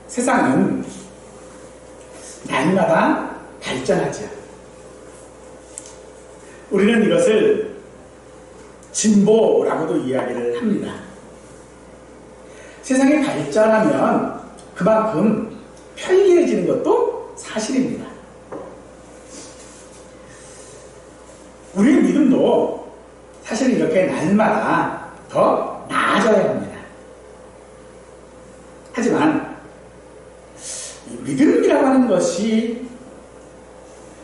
세상은 날마다 발전하죠. 우리는 이것을 진보라고도 이야기를 합니다. 세상이 발전하면 그만큼 편리해지는 것도 사실입니다. 우리의 믿음도 사실 이렇게 날마다 더 나아져야 합니다. 하지만 믿음이라고 하는 것이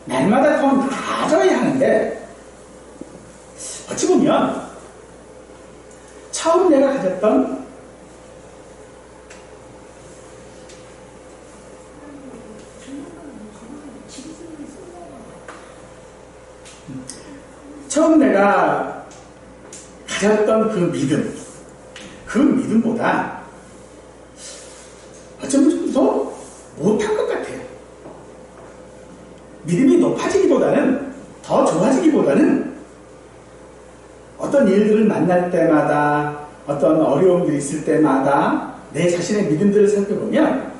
날마다 더 나아져야 하는데, 어찌 보면 처음 내가 가졌던 그 믿음보다 어쩌면 좀 더 못한 것 같아요. 믿음이 높아지기보다는, 더 좋아지기보다는 어떤 일들을 만날 때마다, 어떤 어려움들이 있을 때마다 내 자신의 믿음들을 살펴보면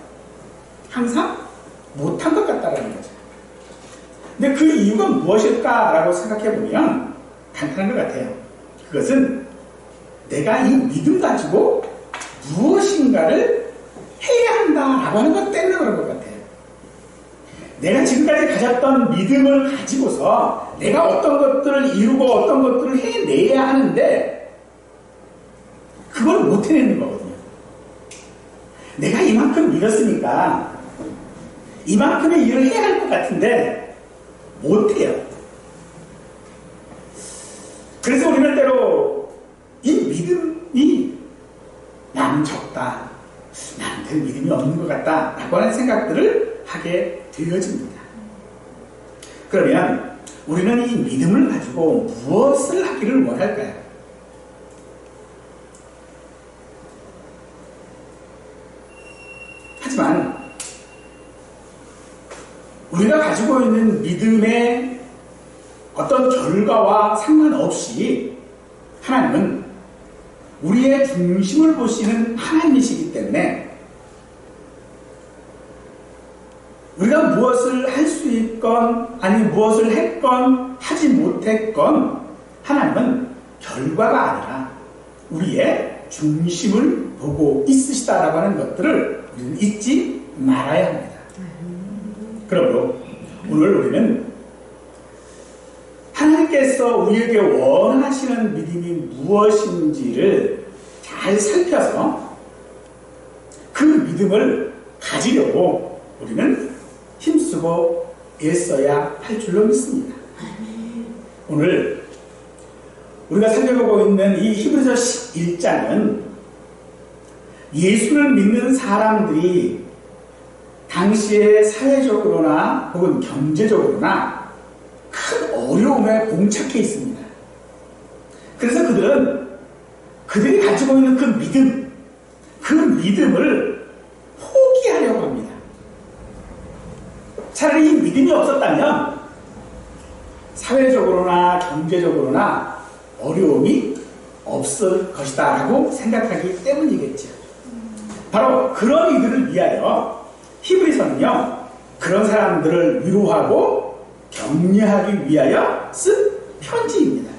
항상 못한 것 같다는 거죠. 근데 그 이유가 무엇일까라고 생각해보면 간단한 것 같아요. 그것은 내가 이 믿음 가지고 무엇인가를 해야 한다라고 하는 것 때문에 그런 것 같아요. 내가 지금까지 가졌던 믿음을 가지고서 내가 어떤 것들을 이루고 어떤 것들을 해내야 하는데 그걸 못 해내는 거거든요. 내가 이만큼 믿었으니까 이만큼의 일을 해야 할 것 같은데 못해요. 그래서 우리는 때로 이 믿음이 남 적다, 나한테 믿음이 없는 것 같다 라고 하는 생각들을 하게 되어집니다. 그러면 우리는 이 믿음을 가지고 무엇을 하기를 원할까요? 하지만 우리가 가지고 있는 믿음의 어떤 결과와 상관없이 하나님은 우리의 중심을 보시는 하나님이시기 때문에 우리가 무엇을 할 수 있건 아니 무엇을 했건 하지 못했건 하나님은 결과가 아니라 우리의 중심을 보고 있으시다라고 하는 것들을 우리는 잊지 말아야 합니다. 그러므로 오늘 우리는 하나님께서 우리에게 원하시는 믿음이 무엇인지를 잘 살펴서 그 믿음을 가지려고 우리는 힘쓰고 애써야 할 줄로 믿습니다. 오늘 우리가 살펴보고 있는 이 히브리서 11장은 예수를 믿는 사람들이 당시에 사회적으로나 혹은 경제적으로나 큰 어려움에 봉착해 있습니다. 그래서 그들이 가지고 있는 그 믿음을 포기하려고 합니다. 차라리 이 믿음이 없었다면 사회적으로나 경제적으로나 어려움이 없을 것이다 라고 생각하기 때문이겠죠. 바로 그런 이들을 위하여 히브리서는요, 그런 사람들을 위로하고 격려하기 위하여 쓴 편지입니다.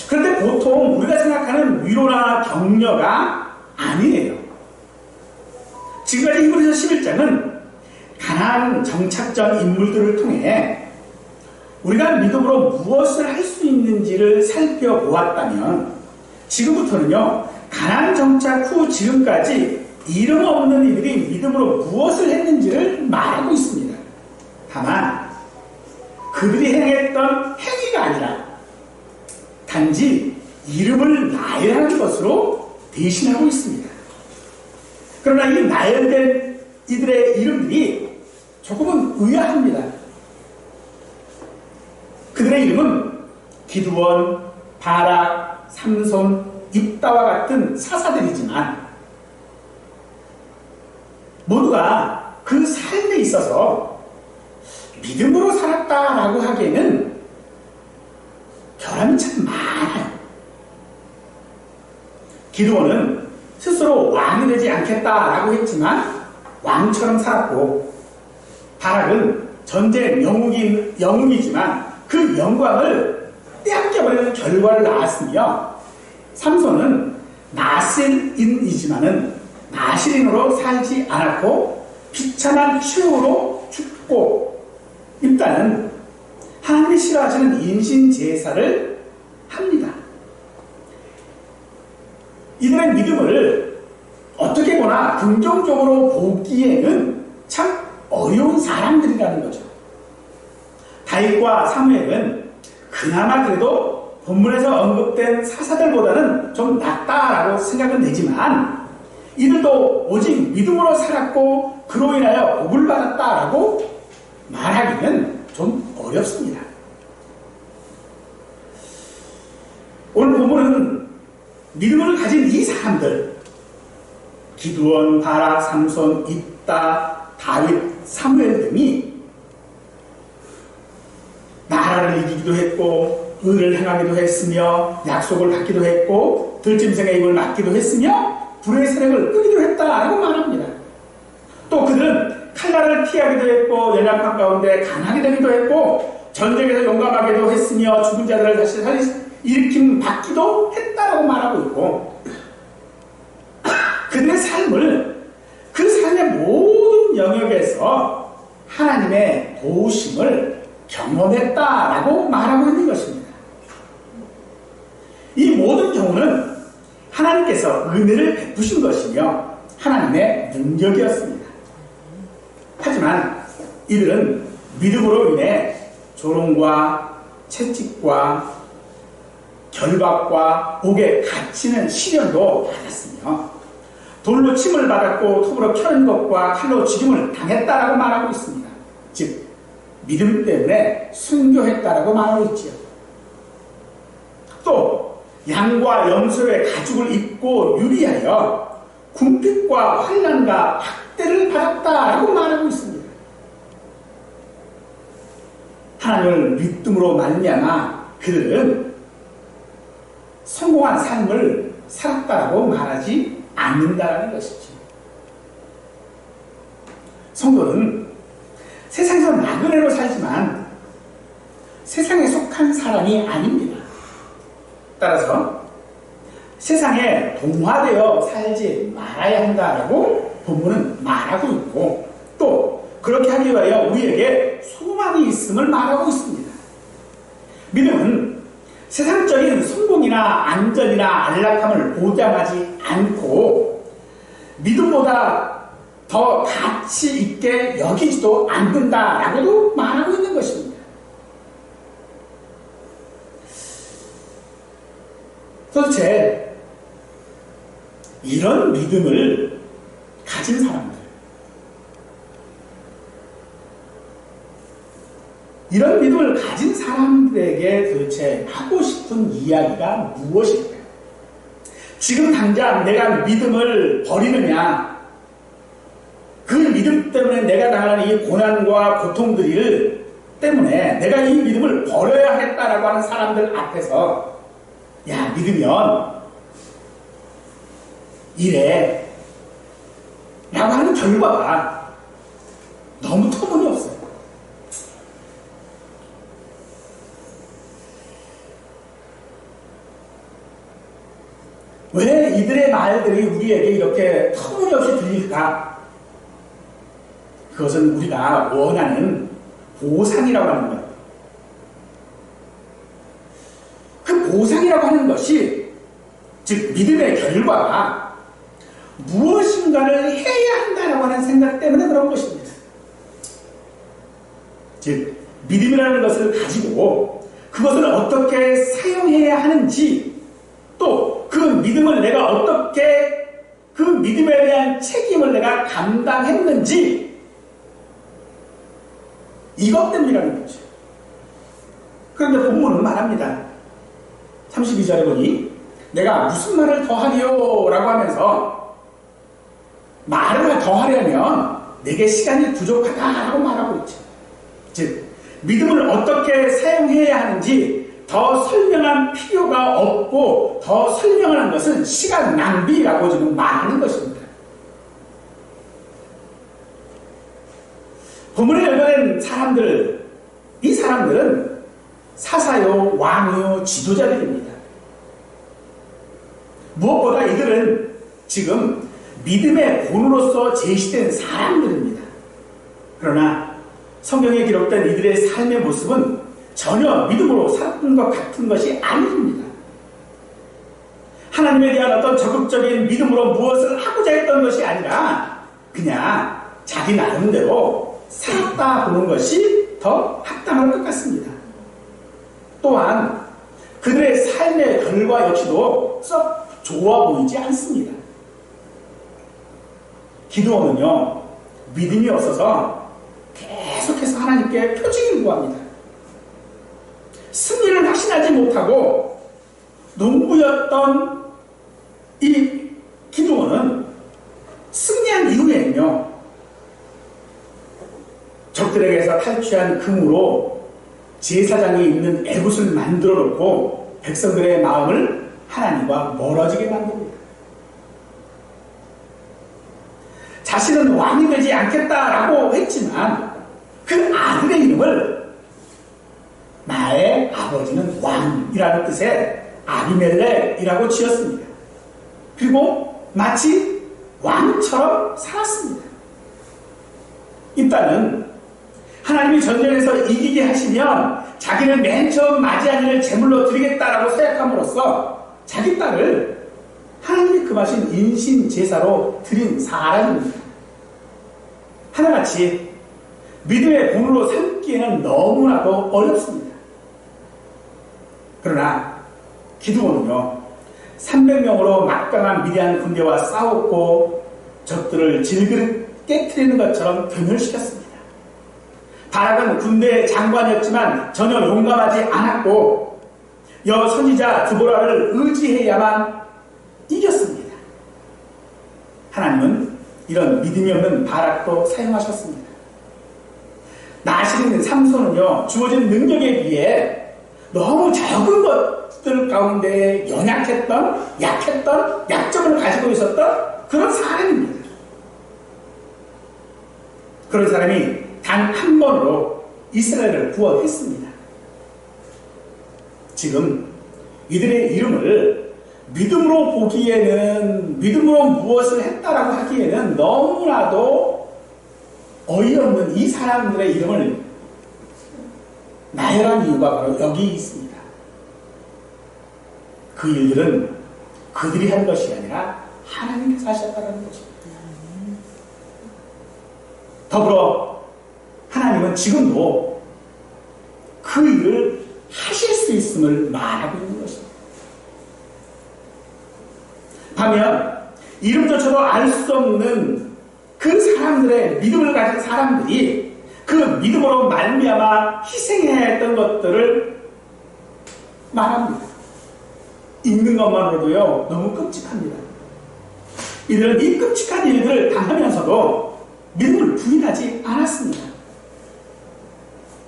그런데 보통 우리가 생각하는 위로나 격려가 아니에요. 지금까지 히브리서 11장은 가나안 정착전 인물들을 통해 우리가 믿음으로 무엇을 할 수 있는지를 살펴보았다면, 지금부터는요, 가나안 정착 후 지금까지 이름 없는 이들이 믿음으로 무엇을 했는지를 말하고 있습니다. 다만 그들이 행했던 행위가 아니라 단지 이름을 나열하는 것으로 대신하고 있습니다. 그러나 이 나열된 이들의 이름들이 조금은 의아합니다. 그들의 이름은 기드원, 바락, 삼손, 입다와 같은 사사들이지만 모두가 그 삶에 있어서 믿음으로 살았다라고 하기에는 결함이 참 많아요. 기드원은 스스로 왕이 되지 않겠다라고 했지만 왕처럼 살았고, 바락은 전쟁 영웅이지만 그 영광을 빼앗겨버리는 결과를 낳았으며, 삼손은 나실인이지만은 나실인으로 살지 않았고 비참한 최후로 죽고, 일단은 하나님이 싫어하시는 인신 제사를 합니다. 이들의 믿음을 어떻게 보나 긍정적으로 보기에는 참 어려운 사람들이라는 거죠. 다윗과 사무엘은 그나마 그래도 본문에서 언급된 사사들보다는 좀 낫다라고 생각은 되지만, 이들도 오직 믿음으로 살았고 그로 인하여 복을 받았다라고 말하기는 좀 어렵습니다. 오늘 본문은 믿음을 가진 이 사람들, 기드온, 바락, 삼손, 입다, 다윗, 사무엘 등이 나라를 이기기도 했고 의를 행하기도 했으며 약속을 받기도 했고 들짐승의 입을 막기도 했으며 불의 세력을 끄기도 했다라고 말합니다. 또 그들은 칼날을 피하기도 했고 연약한 가운데 강하게 되기도 했고 전쟁에서 용감하게도 했으며 죽은 자들을 다시 일으킴 받기도 했다라고 말하고 있고, 그들의 삶을 그 삶의 모든 영역에서 하나님의 도우심을 경험했다라고 말하고 있는 것입니다. 이 모든 경우는 하나님께서 은혜를 베푸신 것이며 하나님의 능력이었습니다. 하지만 이들은 믿음으로 인해 조롱과 채찍과 결박과 옥에 갇히는 시련도 받았으며 돌로 침을 받았고 톱으로 켜는 것과 칼로 죽임을 당했다라고 말하고 있습니다. 즉 믿음 때문에 순교했다라고 말하고 있지요. 또 양과 염소의 가죽을 입고 유리하여 궁핍과 환난과 학대를 받았다라고 말하고 있습니다. 하나님을 믿음으로 말미암아 그들은 성공한 삶을 살았다라고 말하지 않는다라는 것이죠. 성도는 세상에서 나그네로 살지만 세상에 속한 사람이 아닙니다. 따라서 세상에 동화되어 살지 말아야 한다라고 본문은 말하고 있고, 또 그렇게 하기 위하여 우리에게 소망이 있음을 말하고 있습니다. 믿음은 세상적인 성공이나 안전이나 안락함을 보장하지 않고 믿음보다 더 가치 있게 여기지도 않는다라고도 말하고 있는 것입니다. 도대체 이런 믿음을 가진 사람들, 이런 믿음을 가진 사람들에게 도대체 하고 싶은 이야기가 무엇일까요? 지금 당장 내가 믿음을 버리느냐, 그 믿음 때문에 내가 당하는 이 고난과 고통들 때문에 내가 이 믿음을 버려야 했다라고 하는 사람들 앞에서 야, 믿으면 이래 라고 하는 결과가 너무 터무니없어요. 왜 이들의 말들이 우리에게 이렇게 터무니없이 들릴까? 그것은 우리가 원하는 보상이라고 하는 거예요. 그 보상이라고 하는 것이, 즉 믿음의 결과가 무엇인가를 해야 한다라고 하는 생각 때문에 그런 것입니다. 즉 믿음이라는 것을 가지고 그것을 어떻게 사용해야 하는지, 또 그 믿음을 내가 어떻게 그 믿음에 대한 책임을 내가 감당했는지, 이것 때문이라는 거죠. 그런데 본문은 말합니다. 32절에 보니 내가 무슨 말을 더하리요? 라고 하면서 말을 더하려면 내게 시간이 부족하다라고 말하고 있죠. 즉 믿음을 어떻게 사용해야 하는지 더 설명할 필요가 없고, 더 설명하는 것은 시간 낭비라고 지금 말하는 것입니다. 본문에 열거된 사람들, 이 사람들은 사사요, 왕이요, 지도자들입니다. 무엇보다 이들은 지금 믿음의 본으로서 제시된 사람들입니다. 그러나 성경에 기록된 이들의 삶의 모습은 전혀 믿음으로 살았던 것 같은 것이 아닙니다. 하나님에 대한 어떤 적극적인 믿음으로 무엇을 하고자 했던 것이 아니라 그냥 자기 나름대로 살았다 보는 것이 더 합당할 것 같습니다. 또한 그들의 삶의 결과 역시도 썩 좋아 보이지 않습니다. 기드온은요, 믿음이 없어서 계속해서 하나님께 표징을 구합니다. 승리를 확신하지 못하고 농부였던 이 기드온은 승리한 이후에는요, 적들에게서 탈취한 금으로 제사장이 있는 에봇을 만들어 놓고 백성들의 마음을 하나님과 멀어지게 만듭니다. 자신은 왕이 되지 않겠다라고 했지만 그 아들의 이름을 나의 아버지는 왕이라는 뜻의 아비멜렉이라고 지었습니다. 그리고 마치 왕처럼 살았습니다. 일단은 하나님이 전쟁에서 이기게 하시면 자기는 맨 처음 맞이한 일을 제물로 드리겠다라고 생각함으로써 자기 딸을 하나님이 금하신 인신 제사로 드린 사람입니다. 하나같이 믿음의 본으로 삼기에는 너무나도 어렵습니다. 그러나 기드온은요, 300명으로 막강한 미디안 군대와 싸웠고 적들을 질그릇 깨트리는 것처럼 괴멸시켰습니다. 바락은 군대의 장관이었지만 전혀 용감하지 않았고 여선지자 드보라를 의지해야만 이겼습니다. 하나님은 이런 믿음이 없는 바락도 사용하셨습니다. 나실 있는 삼손은요, 주어진 능력에 비해 너무 적은 것들 가운데 연약했던, 약했던, 약점을 가지고 있었던 그런 사람입니다. 그런 사람이 단 한 번으로 이스라엘을 구원했습니다. 지금 이들의 이름을 믿음으로 보기에는, 믿음으로 무엇을 했다라고 하기에는 너무나도 어이없는 이 사람들의 이름을 나열한 이유가 바로 여기 있습니다. 그 일들은 그들이 한 것이 아니라 하나님께서 하셨다는 것입니다. 더불어 하나님은 지금도 그 일을 하실 수 있음을 말하고 있는 것입니다. 반면 이름조차도 알 수 없는 그 사람들의 믿음을 가진 사람들이 그 믿음으로 말미암아 희생해야 했던 것들을 말합니다. 읽는 것만으로도요, 너무 끔찍합니다. 이들은 이 끔찍한 일들을 당하면서도 믿음을 부인하지 않았습니다.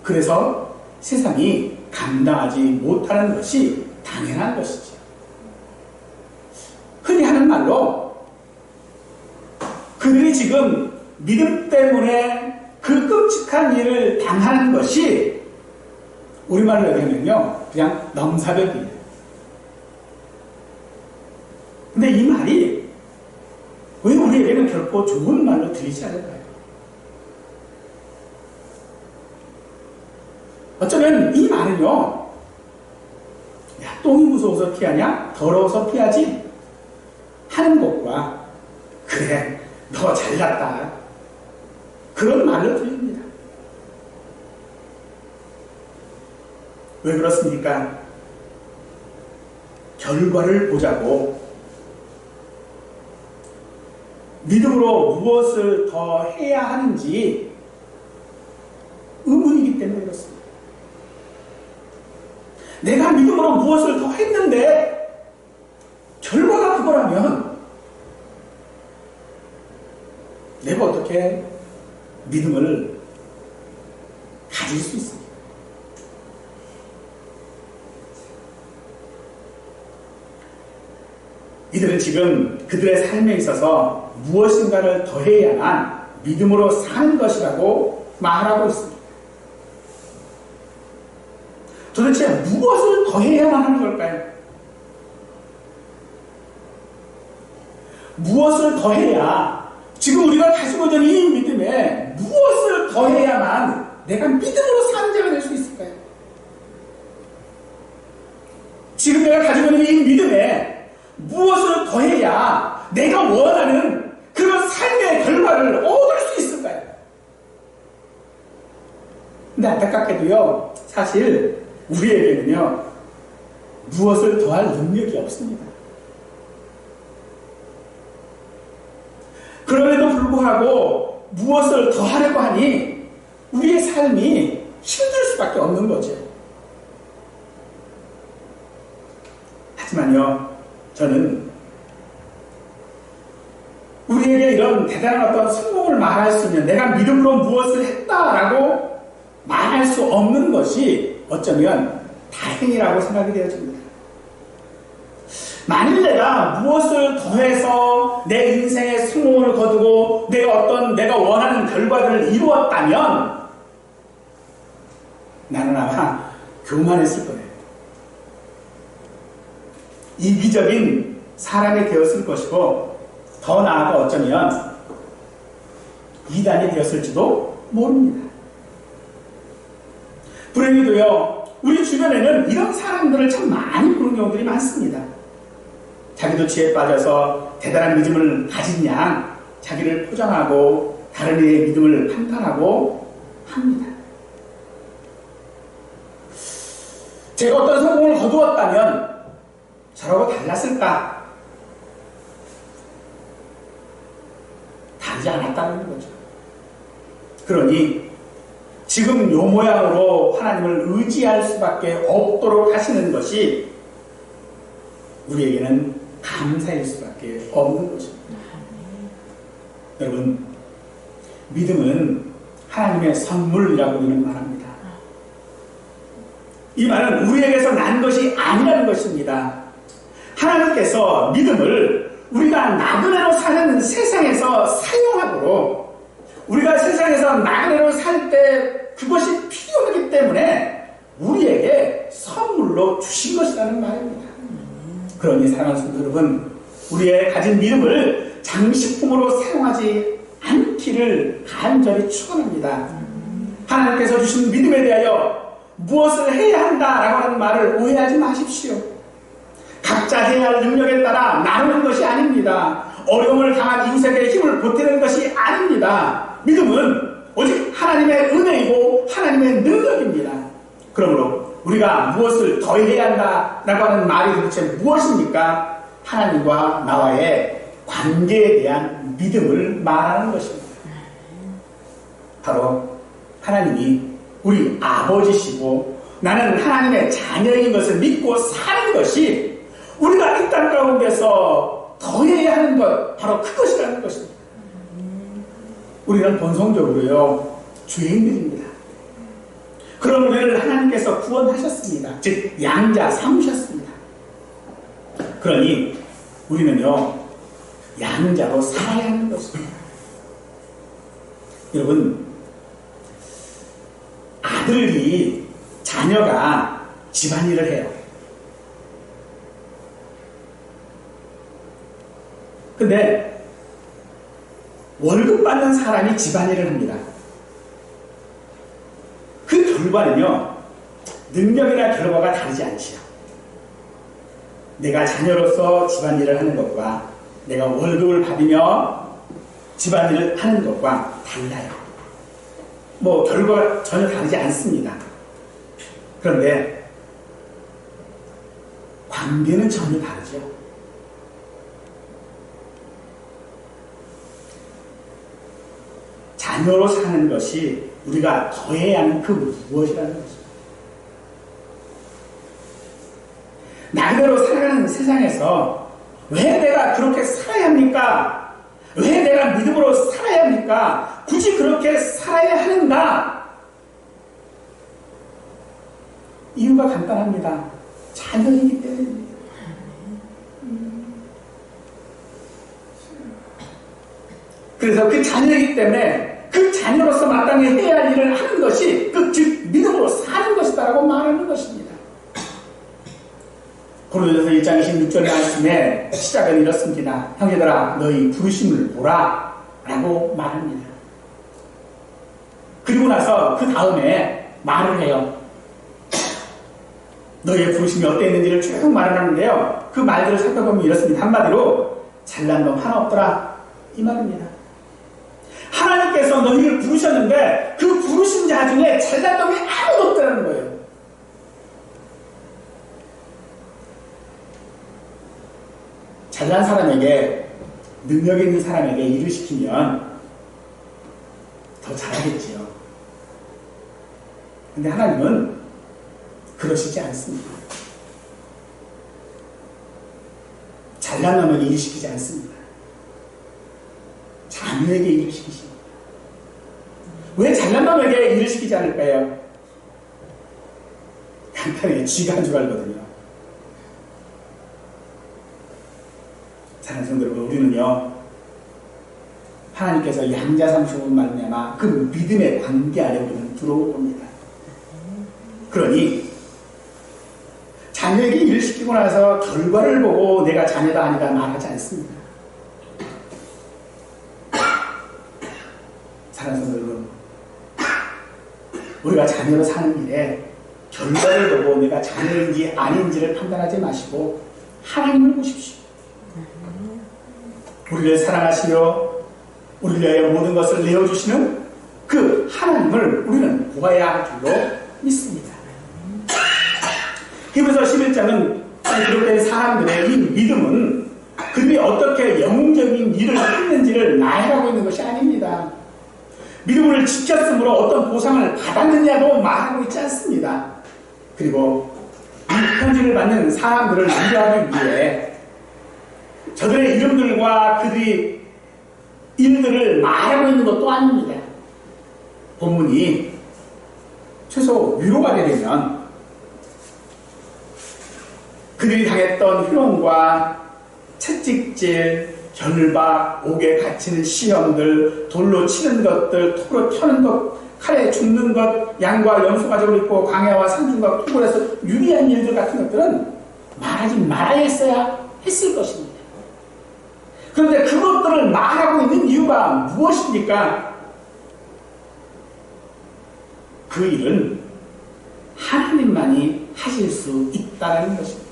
그래서 세상이 감당하지 못하는 것이 당연한 것이죠. 흔히 하는 말로 그들이 지금 믿음 때문에 그 끔찍한 일을 당하는 것이 우리말로 얘기하면요, 그냥 넘사벽이에요. 근데 이 말이 왜 우리에게는 결코 좋은 말로 들리지 않을까요? 어쩌면 이 말은요, 야, 똥이 무서워서 피하냐? 더러워서 피하지? 하는 것과 그래, 너 잘났다, 그런 말로 들립니다. 왜 그렇습니까? 결과를 보자고 믿음으로 무엇을 더 해야 하는지 의문이기 때문에 그렇습니다. 내가 믿음으로 무엇을 더 했는데 결과가 그거라면 내가 어떻게 믿음을 가질 수 있습니까? 이들은 지금 그들의 삶에 있어서 무엇인가를 더해야만 믿음으로 사는 것이라고 말하고 있습니다. 도대체 무엇을 더 해야만 하는 걸까요? 무엇을 더 해야, 지금 우리가 가지고 있는 이 믿음에 무엇을 더 해야만 내가 믿음으로 사는 자가 될 수 있을까요? 지금 내가 가지고 있는 이 믿음에 무엇을 더 해야 내가 원하는 그런 삶의 결과를 얻을 수 있을까요? 근데 안타깝게도요, 사실 우리에게는요, 무엇을 더할 능력이 없습니다. 그럼에도 불구하고 무엇을 더 하려고 하니 우리의 삶이 힘들 수밖에 없는 거죠. 하지만요, 저는 우리에게 이런 대단한 어떤 성공을 말할 수 있는, 내가 믿음으로 무엇을 했다라고 말할 수 없는 것이 어쩌면 다행이라고 생각이 되어집니다. 만일 내가 무엇을 더해서 내 인생의 성공을 거두고 내가 원하는 결과들을 이루었다면 나는 아마 교만했을 거예요. 이기적인 사람이 되었을 것이고, 더 나아가 어쩌면 이단이 되었을지도 모릅니다. 불행히도요, 우리 주변에는 이런 사람들을 참 많이 보는 경우들이 많습니다. 자기도 지혜에 빠져서 대단한 믿음을 가진 양 자기를 포장하고 다른 이의 믿음을 판단하고 합니다. 제가 어떤 성공을 거두었다면 저라고 달랐을까? 다르지 않았다는 거죠. 그러니 지금 요 모양으로 하나님을 의지할 수밖에 없도록 하시는 것이 우리에게는 감사일 수밖에 없는 것입니다. 여러분, 믿음은 하나님의 선물이라고 우리는 말합니다. 이 말은 우리에게서 난 것이 아니라는 것입니다. 하나님께서 믿음을 우리가 나그네로 사는 세상에서 사용하도록, 우리가 세상에서 나그네로 살 때 그것이 필요하기 때문에 우리에게 선물로 주신 것이라는 말입니다. 그러니 사랑하는 성도 여러분, 우리의 가진 믿음을 장식품으로 사용하지 않기를 간절히 축원합니다. 하나님께서 주신 믿음에 대하여 무엇을 해야 한다라고 하는 말을 오해하지 마십시오. 각자 해야 할 능력에 따라 나누는 것이 아닙니다. 어려움을 당한 이웃에게 힘을 보태는 것이 아닙니다. 믿음은 오직 하나님의 은혜이고 하나님의 능력입니다. 그러므로 우리가 무엇을 더 해야 한다라고 하는 말이 도대체 무엇입니까? 하나님과 나와의 관계에 대한 믿음을 말하는 것입니다. 바로 하나님이 우리 아버지시고 나는 하나님의 자녀인 것을 믿고 사는 것이 우리가 이 땅 가운데서 더 해야 하는 것, 바로 그것이라는 것입니다. 우리는 본성적으로요, 죄인들입니다. 그런 우리를 하나님께서 구원하셨습니다. 즉 양자 삼으셨습니다. 그러니 우리는요, 양자로 살아야 하는 것입니다. 여러분, 자녀가 집안일을 해요. 근데 월급 받는 사람이 집안일을 합니다. 그 결과는요, 능력이나 결과가 다르지 않지요. 내가 자녀로서 집안일을 하는 것과 내가 월급을 받으며 집안일을 하는 것과 달라요. 결과가 전혀 다르지 않습니다. 그런데 관계는 전혀 다르죠. 자녀로 사는 것이 우리가 더해야 하는 그 무엇이라는 것입니다. 나그네로 살아가는 세상에서 왜 내가 그렇게 살아야 합니까? 왜 내가 믿음으로 살아야 합니까? 굳이 그렇게 살아야 하는가? 이유가 간단합니다. 자녀이기 때문입니다. 그래서 그 자녀이기 때문에 그 자녀로서 마땅히 해야 할 일을 하는 것이 즉 믿음으로 사는 것이다라고 말하는 것입니다. 고린도전서 1장 26절 말씀에 시작은 이렇습니다. 형제들아 너희 부르심을 보라 라고 말합니다. 그리고 나서 그 다음에 말을 해요. 너희의 부르심이 어땠는지를 쭉 말을 하는데요. 그 말들을 살펴보면 이렇습니다. 한마디로 잘난 놈 하나 없더라 이 말입니다. 하나님께서 너희를 부르셨는데 그 부르신 자 중에 잘난 놈이 아무도 없다는 거예요. 잘난 사람에게, 능력 있는 사람에게 일을 시키면 더 잘하겠지요. 근데 하나님은 그러시지 않습니다. 잘난 놈에게 일을 시키지 않습니다. 자녀에게 일을 시키십니다. 왜 잘난 놈에게 일을 시키지 않을까요? 간단하게 쥐가 한 줄 알거든요. 사랑하는 성도 여러분, 우리는요 하나님께서 양자 삼심으로 말미암아 그 믿음의 관계 아래 우리는 들어올 겁니다. 그러니 자녀에게 일을 시키고 나서 결과를 보고 내가 자녀다 아니다 말하지 않습니다. 사랑하는 성도 여러분, 우리가 자녀로 사는 일에 결과를 보고 내가 자녀인지 아닌지를 판단하지 마시고 하나님을 보십시오. 우리를 사랑하시며 우리를 위하여 모든 것을 내어주시는 그 하나님을 우리는 보아야 할 줄로 믿습니다. 히브리서 11장은 기록된 사람들의 이 믿음은 그들이 어떻게 영웅적인 일을 했는지를 나열하고 있는 것이 아닙니다. 믿음을 지켰으므로 어떤 보상을 받았느냐고 말하고 있지 않습니다. 그리고 이 편지를 받는 사람들을 위로하기 위해 저들의 이름들과 그들이 일들을 말하고 있는 것도 아닙니다. 본문이 최소 위로가 되려면 그들이 당했던 희롱과 채찍질, 결박, 옥에 갇히는 시험들, 돌로 치는 것들, 토로 펴는 것, 칼에 죽는 것, 양과 염소 가죽을 입고 광야와 산중과 토굴에서 유리한 일들 같은 것들은 말하지 말아야 했을 것입니다. 그런데 그것들을 말하고 있는 이유가 무엇입니까? 그 일은 하나님만이 하실 수 있다는 것입니다.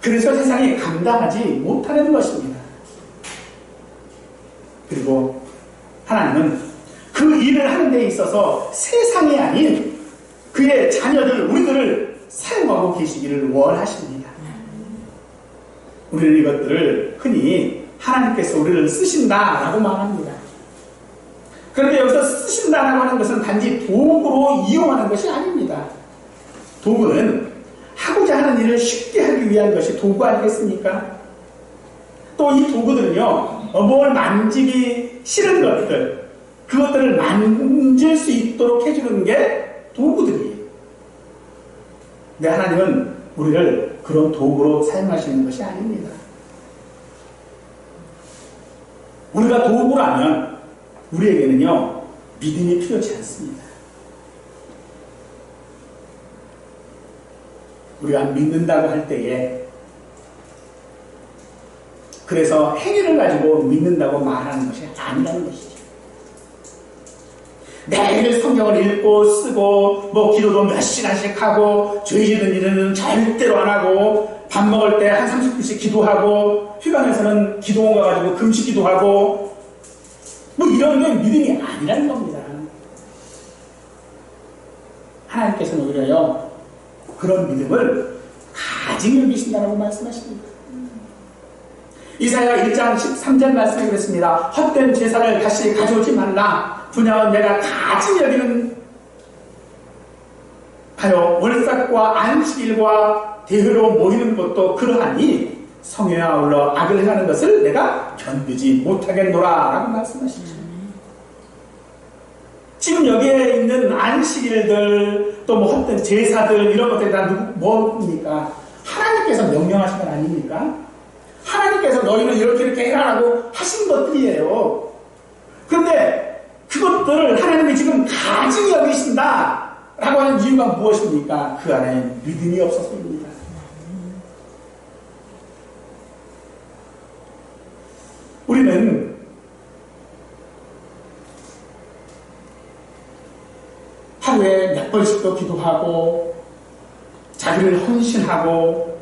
그래서 세상이 감당하지 못하는 것입니다. 그리고 하나님은 그 일을 하는 데 있어서 세상이 아닌 그의 자녀들, 우리들을 사용하고 계시기를 원하십니다. 우리는 이것들을 흔히 하나님께서 우리를 쓰신다라고 말합니다. 그런데 여기서 쓰신다라고 하는 것은 단지 도구로 이용하는 것이 아닙니다. 도구는 하고자 하는 일을 쉽게 하기 위한 것이 도구 아니겠습니까? 또 이 도구들은요, 뭘 만지기 싫은 것들, 그것들을 만질 수 있도록 해주는 게 도구들이에요. 근데 하나님은 우리를 그런 도구로 사용하시는 것이 아닙니다. 우리가 도구라면 우리에게는요, 믿음이 필요치 않습니다. 우리가 믿는다고 할 때에 그래서 행위를 가지고 믿는다고 말하는 것이 아니라는 것이죠. 매일 성경을 읽고 쓰고 기도도 몇 시간씩 하고 죄 짓는 일은 절대로 안 하고 밥 먹을 때 한 30분씩 기도하고 휴강에서는 기도원 가가지고 금식 기도하고 이런 게 믿음이 아니라는 겁니다. 하나님께서는 오히려 그런 믿음을 가지고 계신다라고 말씀하십니다. 이사야 1장 13절 말씀에 그랬습니다. 헛된 제사를 다시 가져오지 말라. 분양은 내가 가지 여기는 하여 월삭과 안식일과 대회로 모이는 것도 그러하니 성회에 아울러 악을 행하는 것을 내가 견디지 못하겠노라 라고 말씀하시죠. 지금 여기에 있는 안식일들 또 헛된 제사들 이런 것들이 다 뭡니까? 하나님께서 명령하신 건 아닙니까? 하나님께서 너희는 이렇게 해라라고 하신 것들이에요. 그런데 그것들을 하나님이 지금 가증히 여기신다 라고 하는 이유가 무엇입니까? 그 안에 믿음이 없어서입니다. 우리는 하루에 몇 번씩도 기도하고 자기를 헌신하고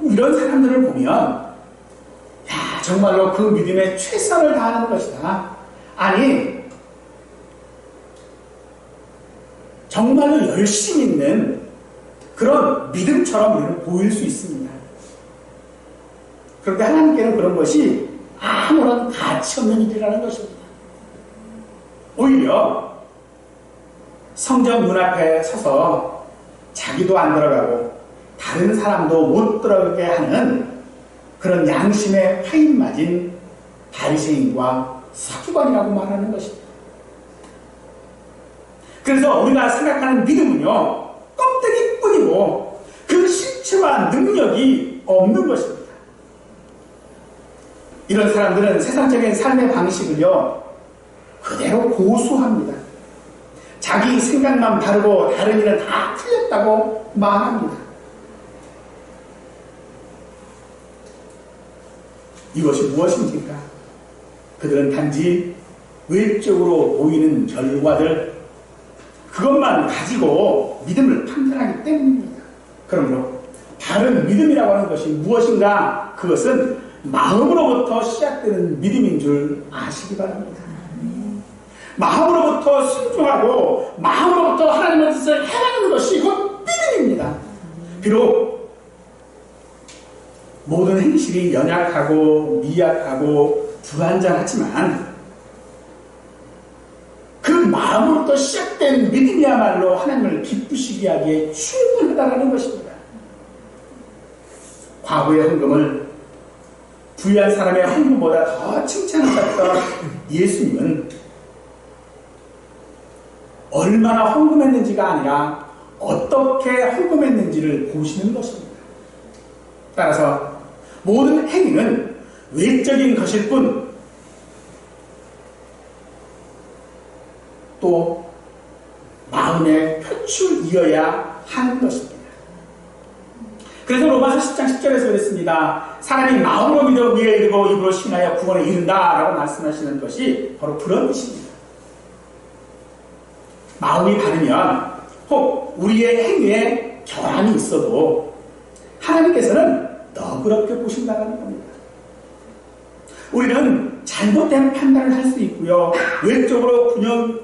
이런 사람들을 보면 야, 정말로 그 믿음에 최선을 다하는 것이다. 아니, 정말로 열심히 있는 그런 믿음처럼 우리는 보일 수 있습니다. 그런데 하나님께는 그런 것이 아무런 가치 없는 일이라는 것입니다. 오히려 성전 문 앞에 서서 자기도 안 들어가고 다른 사람도 못 들어가게 하는 그런 양심에 파인 맞은 바리새인과 서기관이라고 말하는 것입니다. 그래서 우리가 생각하는 믿음은요, 껍데기뿐이고 그 실체와 능력이 없는 것입니다. 이런 사람들은 세상적인 삶의 방식을요 그대로 고수합니다. 자기 생각만 바르고 다른 일은 다 틀렸다고 말합니다. 이것이 무엇입니까? 그들은 단지 외적으로 보이는 결과들 그것만 가지고 믿음을 판단하기 때문입니다. 그러므로 바른 믿음이라고 하는 것이 무엇인가? 그것은 마음으로부터 시작되는 믿음인 줄 아시기 바랍니다. 마음으로부터 순종하고 마음으로부터 하나님의 뜻을 행하는 것이 곧 믿음입니다. 비록 모든 행실이 연약하고 미약하고 불완전하지만 그 마음으로부터 시작된 믿음이야말로 하나님을 기쁘시게 하기에 충분하다는 것입니다. 과거의 헌금을 부유한 사람의 헌금보다 더 칭찬하셨던 예수님은 얼마나 헌금했는지가 아니라 어떻게 헌금했는지를 보시는 것입니다. 따라서 모든 행위는 외적인 것일 뿐 또 마음의 표출이어야 하는 것입니다. 그래서 로마서 10장 10절에서 그랬습니다. 사람이 마음으로 믿어 의에 이르고 입으로 신하여 구원에 이른다 라고 말씀하시는 것이 바로 그런 뜻입니다. 마음이 바르면 혹 우리의 행위에 결함이 있어도 하나님께서는 너그럽게 보신다는 겁니다. 우리는 잘못된 판단을 할 수 있고요. 외적으로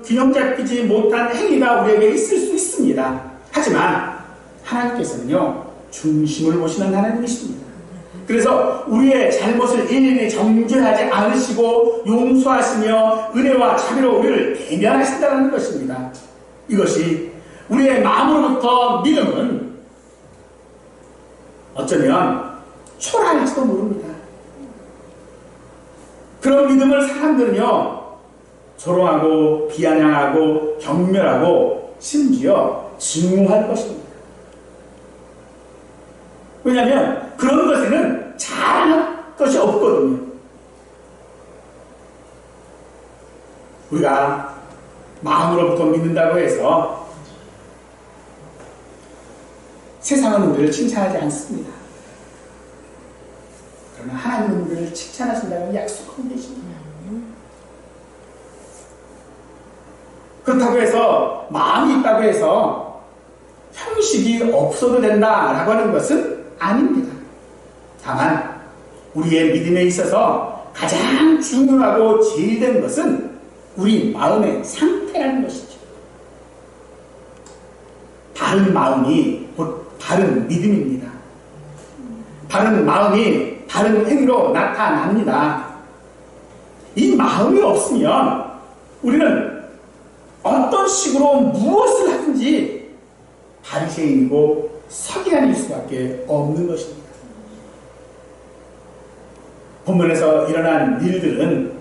균형 잡히지 못한 행위가 우리에게 있을 수 있습니다. 하지만 하나님께서는요. 중심을 보시는 하나님이십니다. 그래서 우리의 잘못을 일일이 정죄하지 않으시고 용서하시며 은혜와 자비로 우리를 대면하신다는 것입니다. 이것이 우리의 마음으로부터 믿음은 어쩌면 초라할지도 모릅니다. 그런 믿음을 사람들은요 조롱하고 비아냥하고 경멸하고 심지어 증오할 것입니다. 왜냐하면 그런 것에는 잘하는 것이 없거든요. 우리가 마음으로부터 믿는다고 해서 세상은 우리를 칭찬하지 않습니다. 그러나 하나님은 우리를 칭찬하신다고 약속하고 계십니다. 그렇다고 해서 마음이 있다고 해서 형식이 없어도 된다라고 하는 것은 아닙니다. 다만 우리의 믿음에 있어서 가장 중요하고 제일 된 것은 우리 마음의 상태라는 것이죠. 바른 마음이 곧 바른 믿음입니다. 바른 마음이 바른 행위로 나타납니다. 이 마음이 없으면 우리는 어떤 식으로 무엇을 하든지 바리새인이고 서기관일 수밖에 없는 것입니다. 본문에서 일어난 일들은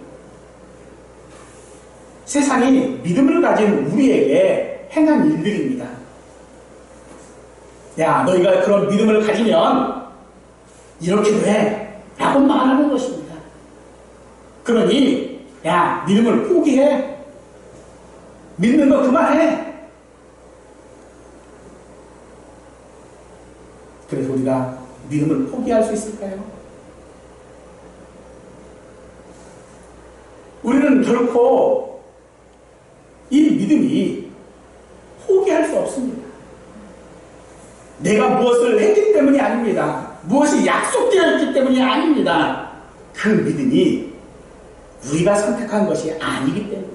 세상이 믿음을 가진 우리에게 행한 일들입니다. 야, 너희가 그런 믿음을 가지면 이렇게도 해 라고 말하는 것입니다. 그러니 야, 믿음을 포기해. 믿는 거 그만해. 그래서 우리가 믿음을 포기할 수 있을까요? 우리는 결코 이 믿음이 포기할 수 없습니다. 내가 무엇을 했기 때문이 아닙니다. 무엇이 약속되어 있기 때문이 아닙니다. 그 믿음이 우리가 선택한 것이 아니기 때문입니다.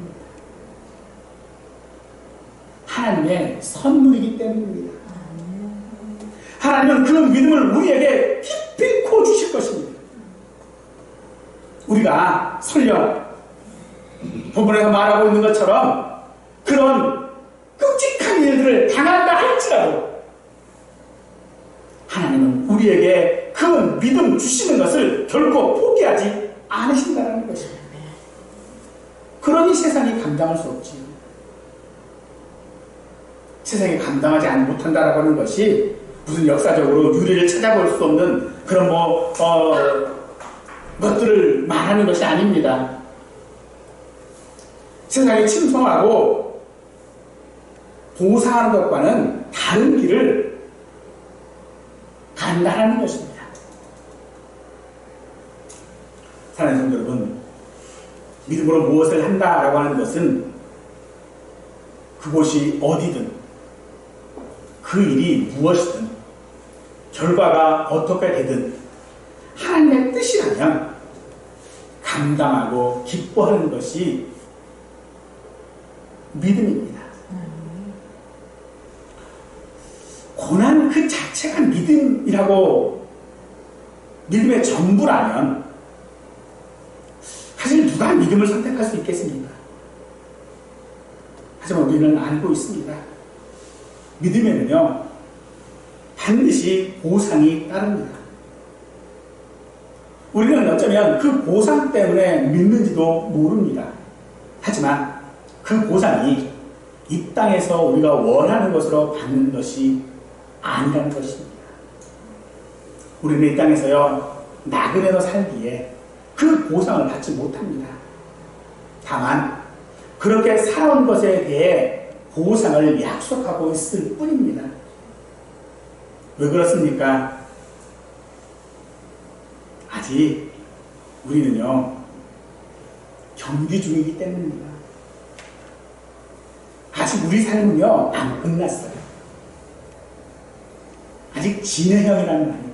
하나님의 선물이기 때문입니다. 하나님은 그 믿음을 우리에게 기필코 주실 것입니다. 우리가 설령 본문에서 말하고 있는 것처럼 그런 끔찍한 일들을 당한다 할지라도 하나님은 우리에게 그 믿음 주시는 것을 결코 포기하지 않으신다는 것입니다. 그러니 세상이 감당할 수 없지요. 세상이 감당하지 못한다라고 하는 것이 무슨 역사적으로 유래를 찾아볼 수 없는 그런 것들을 말하는 것이 아닙니다. 세상이 침성하고 보상하는 것과는 다른 길을 간다는 것입니다. 사랑하는 성도 여러분, 믿음으로 무엇을 한다라고 하는 것은 그곳이 어디든 그 일이 무엇이든 결과가 어떻게 되든 하나님의 뜻이라면 감당하고 기뻐하는 것이 믿음입니다. 고난 그 자체가 믿음이라고, 믿음의 전부라면 사실 누가 믿음을 선택할 수 있겠습니까? 하지만 우리는 알고 있습니다. 믿음에는요 반드시 보상이 따릅니다. 우리는 어쩌면 그 보상 때문에 믿는지도 모릅니다. 하지만 그 보상이 이 땅에서 우리가 원하는 것으로 받는 것이 아니라는 것입니다. 우리는 이 땅에서요 나그네로 살기에 그 보상을 받지 못합니다. 다만 그렇게 살아온 것에 대해 보상을 약속하고 있을 뿐입니다. 왜 그렇습니까? 아직 우리는요 경기 중이기 때문입니다. 아직 우리 삶은요 안 끝났어요. 아직 진행형이라는 말입니다.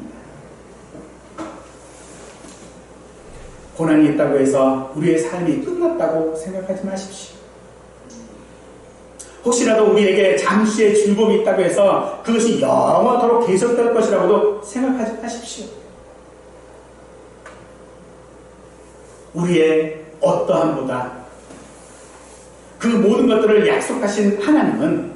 고난이 있다고 해서 우리의 삶이 끝났다고 생각하지 마십시오. 혹시라도 우리에게 잠시의 즐거움이 있다고 해서 그것이 영원토록 계속될 것이라고도 생각하지 마십시오. 우리의 어떠함보다 그 모든 것들을 약속하신 하나님은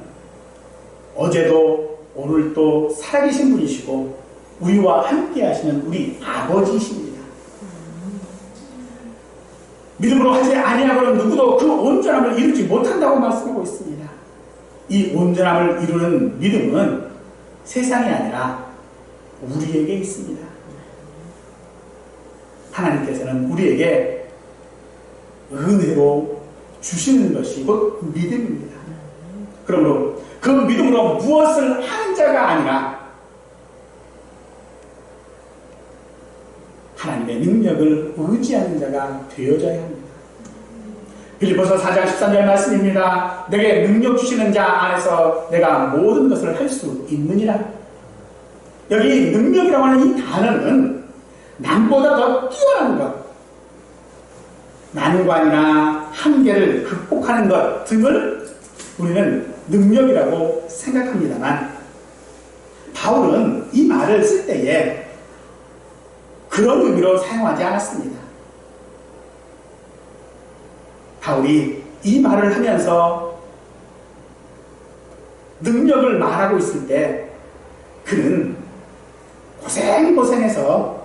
어제도 오늘도 살아계신 분이시고 우리와 함께 하시는 우리 아버지이십니다. 믿음으로 하지 아니하고는 누구도 그 온전함을 이루지 못한다고 말씀하고 있습니다. 이 온전함을 이루는 믿음은 세상이 아니라 우리에게 있습니다. 하나님께서는 우리에게 은혜로 주시는 것이 곧 믿음입니다. 그러므로 그 믿음으로 무엇을 하는 자가 아니라 하나님의 능력을 의지하는 자가 되어져야 합니다. 빌립보서 4장 13절 말씀입니다. 내게 능력 주시는 자 안에서 내가 모든 것을 할 수 있느니라. 여기 능력이라고 하는 이 단어는 남보다 더 뛰어난 것, 난관이나 한계를 극복하는 것 등을 우리는 능력이라고 생각합니다만 바울은 이 말을 쓸 때에 그런 의미로 사용하지 않았습니다. 바울이 이 말을 하면서 능력을 말하고 있을 때 그는 고생해서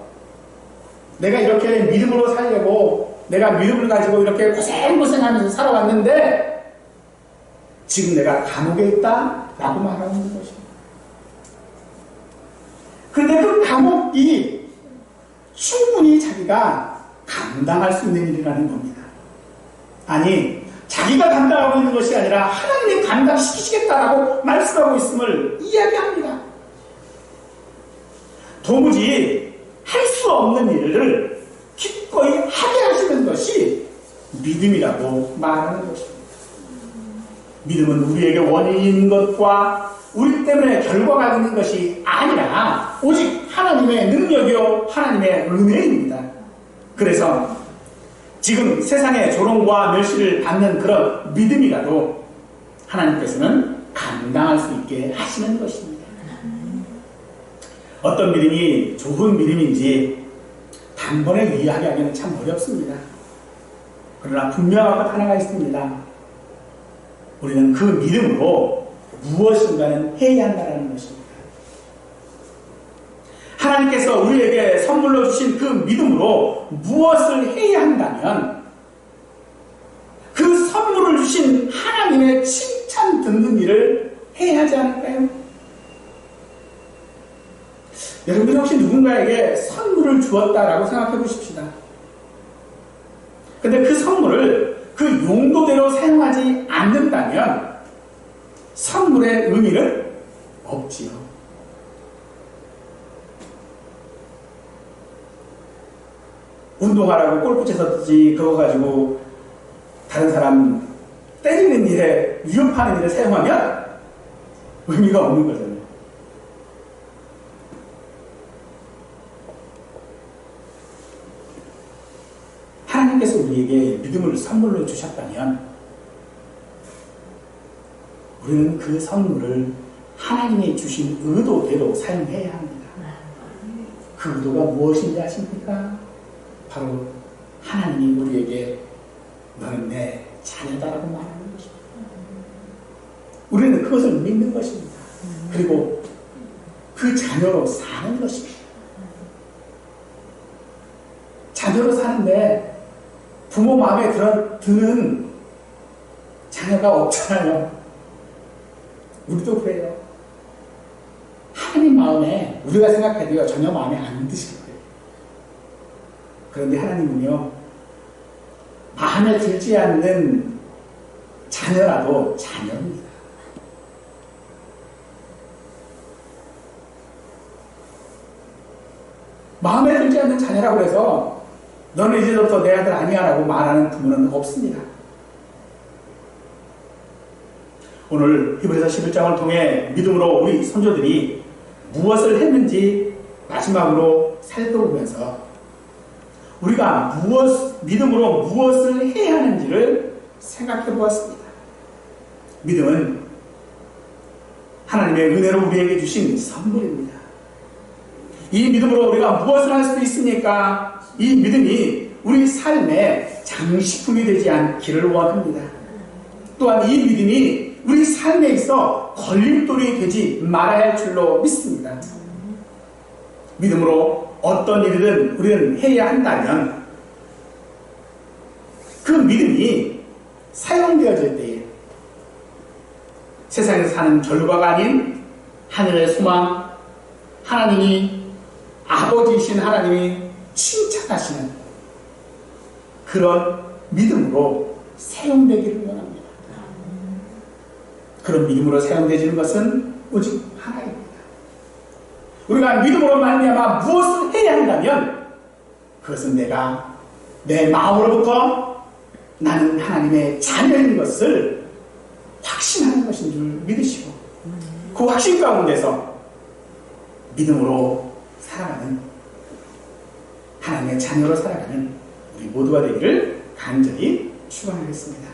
내가 이렇게 믿음으로 살려고 내가 믿음을 가지고 이렇게 고생하면서 살아왔는데 지금 내가 감옥에 있다 라고 말하고 있는 것입니다. 그런데 그 감옥이 충분히 자기가 감당할 수 있는 일이라는 겁니다. 아니, 자기가 감당하고 있는 것이 아니라 하나님이 감당시키시겠다라고 말씀하고 있음을 이야기합니다. 도무지 할 수 없는 일을 기꺼이 하게 하시는 것이 믿음이라고 말하는 것입니다. 믿음은 우리에게 원인이 있는 것과 우리 때문에 결과가 있는 것이 아니라 오직 하나님의 능력이요 하나님의 은혜입니다. 그래서 지금 세상의 조롱과 멸시를 받는 그런 믿음이라도 하나님께서는 감당할 수 있게 하시는 것입니다. 어떤 믿음이 좋은 믿음인지 단번에 이야기하기는 참 어렵습니다. 그러나 분명한 것 하나가 있습니다. 우리는 그 믿음으로 무엇인가는 해야 한다는 것입니다. 하나님께서 우리에게 선물로 주신 그 믿음으로 무엇을 해야 한다면 그 선물을 주신 하나님의 칭찬 듣는 일을 해야 하지 않을까요? 여러분 혹시 누군가에게 선물을 주었다라고 생각해 보십시다. 근데 그 선물을 그 용도대로 사용하지 않는다면 선물의 의미는 없지요. 운동하라고 골프 채서든지 그거 가지고 다른 사람 때리는 일에 위협하는 일에 사용하면 의미가 없는 거잖아요. 하나님께서 우리에게 믿음을 선물로 주셨다면 우리는 그 선물을 하나님이 주신 의도대로 사용해야 합니다. 그 의도가 무엇인지 아십니까? 바로 하나님이 우리에게 너는 내 자녀다라고 말하는 것입니다. 우리는 그것을 믿는 것입니다. 그리고 그 자녀로 사는 것입니다. 자녀로 사는데 부모 마음에 드는 자녀가 없잖아요. 우리도 그래요. 하나님 마음에 우리가 생각해도요 전혀 마음에 안 드실 거예요. 그런데 하나님은요 마음에 들지 않는 자녀라도 자녀입니다. 마음에 들지 않는 자녀라고 해서 너는 이제부터 내 아들 아니야 라고 말하는 부모는 없습니다. 오늘 히브리서 11장을 통해 믿음으로 우리 선조들이 무엇을 했는지 마지막으로 살펴보면서 우리가 믿음으로 무엇을 해야 하는지를 생각해 보았습니다. 믿음은 하나님의 은혜로 우리에게 주신 선물입니다. 이 믿음으로 우리가 무엇을 할 수 있습니까? 이 믿음이 우리 삶의 장식품이 되지 않기를 원합니다. 또한 이 믿음이 우리 삶에 있어 걸림돌이 되지 말아야 할 줄로 믿습니다. 믿음으로 어떤 일이든 우리는 해야 한다면 그 믿음이 사용되어질 때에 세상에서 사는 결과가 아닌 하늘의 소망, 하나님이 아버지이신 하나님이 칭찬하시는 그런 믿음으로 사용되기를 원합니다. 그런 믿음으로 사용되지는 것은 오직 하나입니다. 우리가 믿음으로 말미암아 무엇을 해야 한다면 그것은 내가 내 마음으로부터 나는 하나님의 자녀인 것을 확신하는 것인 줄 믿으시고 그 확신 가운데서 믿음으로 살아가는 하나님의 자녀로 살아가는 우리 모두가 되기를 간절히 축원하겠습니다.